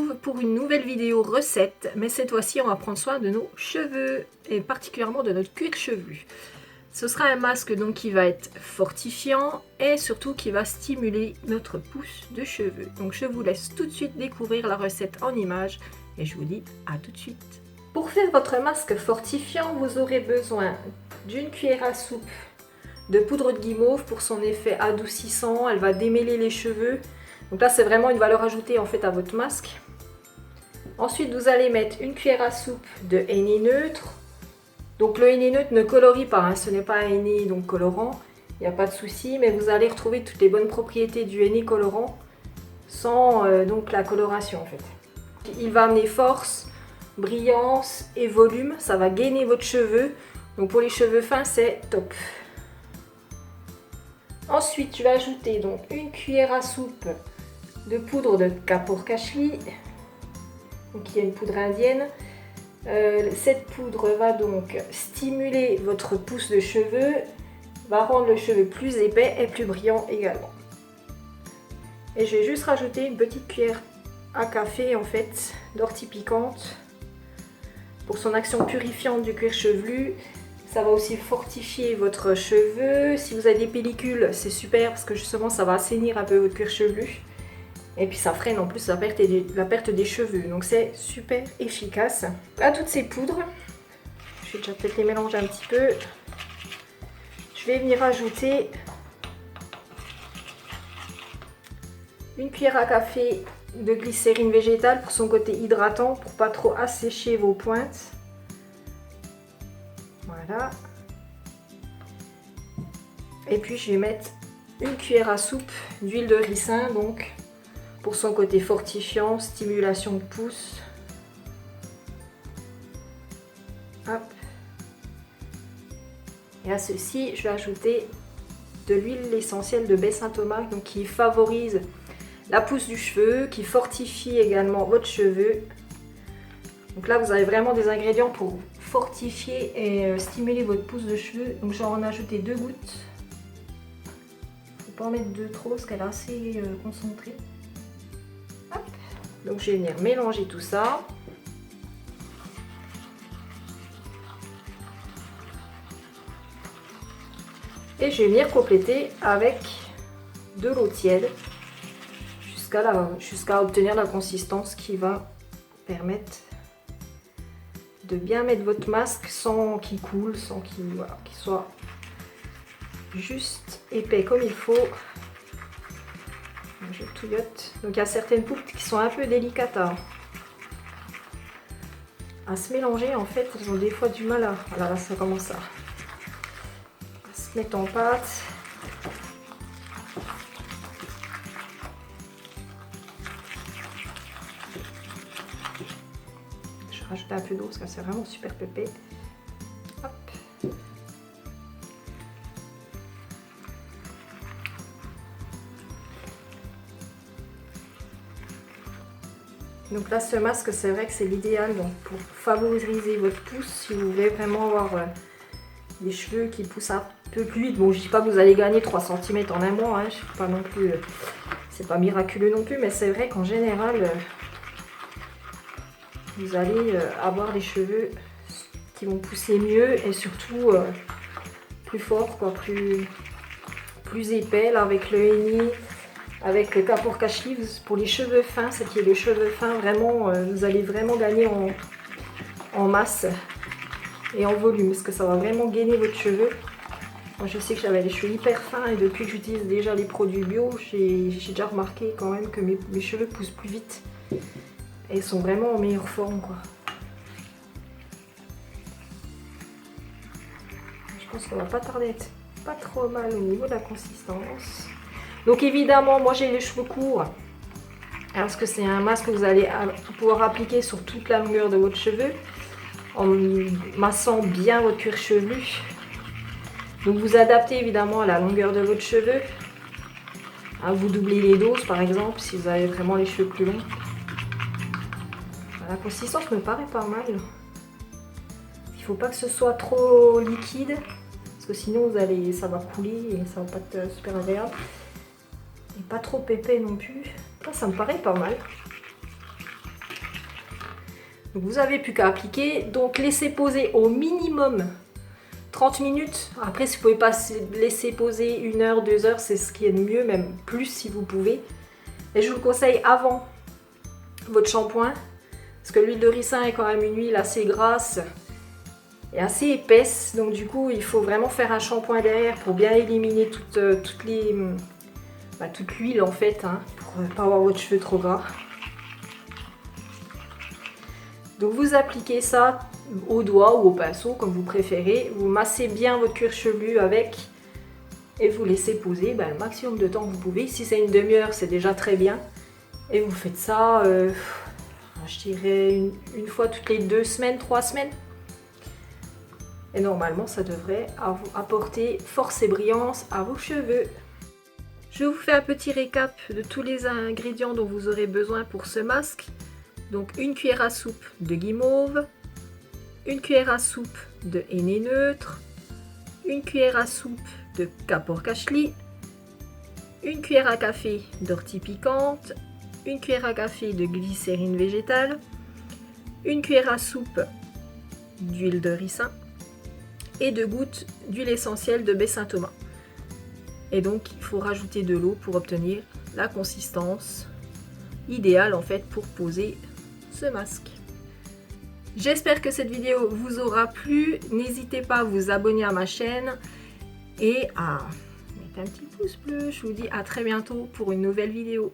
retrouve pour une nouvelle vidéo recette, mais cette fois-ci on va prendre soin de nos cheveux et particulièrement de notre cuir chevelu. Ce sera un masque donc qui va être fortifiant et surtout qui va stimuler notre pousse de cheveux. Donc je vous laisse tout de suite découvrir la recette en images et je vous dis à tout de suite. Pour faire votre masque fortifiant, vous aurez besoin d'une cuillère à soupe de poudre de guimauve pour son effet adoucissant, elle va démêler les cheveux. Donc là c'est vraiment une valeur ajoutée en fait à votre masque. Ensuite vous allez mettre une cuillère à soupe de henné neutre. Donc le henné neutre ne colorie pas, hein, ce n'est pas un henné donc colorant, il n'y a pas de souci, mais vous allez retrouver toutes les bonnes propriétés du henné colorant sans donc la coloration en fait. Il va amener force, brillance et volume, ça va gainer votre cheveu, donc pour les cheveux fins c'est top. Ensuite je vais ajouter donc une cuillère à soupe de poudre de Kapur Kashli, qui est une poudre indienne. Cette poudre va donc stimuler votre pousse de cheveux, va rendre le cheveu plus épais et plus brillant également. Et je vais juste rajouter une petite cuillère à café en fait d'ortie piquante pour son action purifiante du cuir chevelu. Ça va aussi fortifier votre cheveu. Si vous avez des pellicules, c'est super parce que justement ça va assainir un peu votre cuir chevelu. Et puis ça freine en plus la perte des cheveux. Donc c'est super efficace. À toutes ces poudres, je vais déjà peut-être les mélanger un petit peu. Je vais venir ajouter une cuillère à café de glycérine végétale pour son côté hydratant, pour pas trop assécher vos pointes. Voilà. Et puis je vais mettre une cuillère à soupe d'huile de ricin, donc pour son côté fortifiant, stimulation de pousse. Hop. Et à ceci, je vais ajouter de l'huile essentielle de baie Saint-Thomas, donc qui favorise la pousse du cheveu, qui fortifie également votre cheveu. Donc là, vous avez vraiment des ingrédients pour fortifier et stimuler votre pousse de cheveux. Donc je vais en ajouter 2 gouttes. Il ne faut pas en mettre 2 trop parce qu'elle est assez concentrée. Hop. Donc je vais venir mélanger tout ça. Et je vais venir compléter avec de l'eau tiède jusqu'à obtenir la consistance qui va permettre de bien mettre votre masque sans qu'il coule, sans qu'il soit juste épais comme il faut. Je touillote. Donc il y a certaines poudres qui sont un peu délicates à se mélanger en fait, elles ont des fois du mal à... Voilà, là ça commence à se mettre en pâte. Je vais rajouter un peu d'eau parce que c'est vraiment super pépé. Hop. Donc là ce masque c'est vrai que c'est l'idéal pour favoriser votre pousse si vous voulez vraiment avoir des cheveux qui poussent un peu plus vite. Bon, je dis pas que vous allez gagner 3 cm en un mois, hein, je sais pas non plus, c'est pas miraculeux non plus, mais c'est vrai qu'en général vous allez avoir des cheveux qui vont pousser mieux et surtout plus fort, quoi, plus épais. Là avec le henné, avec le Kapur Kashli, pour les cheveux fins, ce qui est les cheveux fins, vraiment vous allez vraiment gagner en masse et en volume parce que ça va vraiment gainer votre cheveu. Moi je sais que j'avais les cheveux hyper fins et depuis que j'utilise déjà les produits bio, j'ai déjà remarqué quand même que mes cheveux poussent plus vite et ils sont vraiment en meilleure forme, quoi. Je pense qu'on va pas tarder à être pas trop mal au niveau de la consistance. Donc évidemment moi j'ai les cheveux courts parce que c'est un masque que vous allez pouvoir appliquer sur toute la longueur de votre cheveu en massant bien votre cuir chevelu. Donc vous adaptez évidemment à la longueur de votre cheveu. Vous doublez les doses par exemple si vous avez vraiment les cheveux plus longs. La consistance me paraît pas mal. Il ne faut pas que ce soit trop liquide parce que sinon ça va couler et ça va pas être super agréable. Et pas trop épais non plus. Ça me paraît pas mal. Donc vous n'avez plus qu'à appliquer. Donc laissez poser au minimum 30 minutes. Après, si vous ne pouvez pas laisser poser 1 heure, 2 heures, c'est ce qui est le mieux, même plus si vous pouvez. Et je vous le conseille avant votre shampoing, parce que l'huile de ricin est quand même une huile assez grasse et assez épaisse. Donc du coup, il faut vraiment faire un shampoing derrière pour bien éliminer toute l'huile en fait, hein, pour ne pas avoir votre cheveu trop gras. Donc vous appliquez ça au doigt ou au pinceau, comme vous préférez. Vous massez bien votre cuir chevelu avec et vous laissez poser le maximum de temps que vous pouvez. Si c'est une demi-heure, c'est déjà très bien. Et vous faites ça, je dirais une fois toutes les 2 semaines, 3 semaines. Et normalement, ça devrait apporter force et brillance à vos cheveux. Je vous fais un petit récap de tous les ingrédients dont vous aurez besoin pour ce masque. Donc 1 cuillère à soupe de guimauve, 1 cuillère à soupe de henné neutre, 1 cuillère à soupe de caporcachli, 1 cuillère à café d'ortie piquante, 1 cuillère à café de glycérine végétale, 1 cuillère à soupe d'huile de ricin et 2 gouttes d'huile essentielle de baie Saint-Thomas. Et donc il faut rajouter de l'eau pour obtenir la consistance idéale en fait pour poser ce masque. J'espère que cette vidéo vous aura plu. N'hésitez pas à vous abonner à ma chaîne et à mettre un petit pouce bleu. Je vous dis à très bientôt pour une nouvelle vidéo.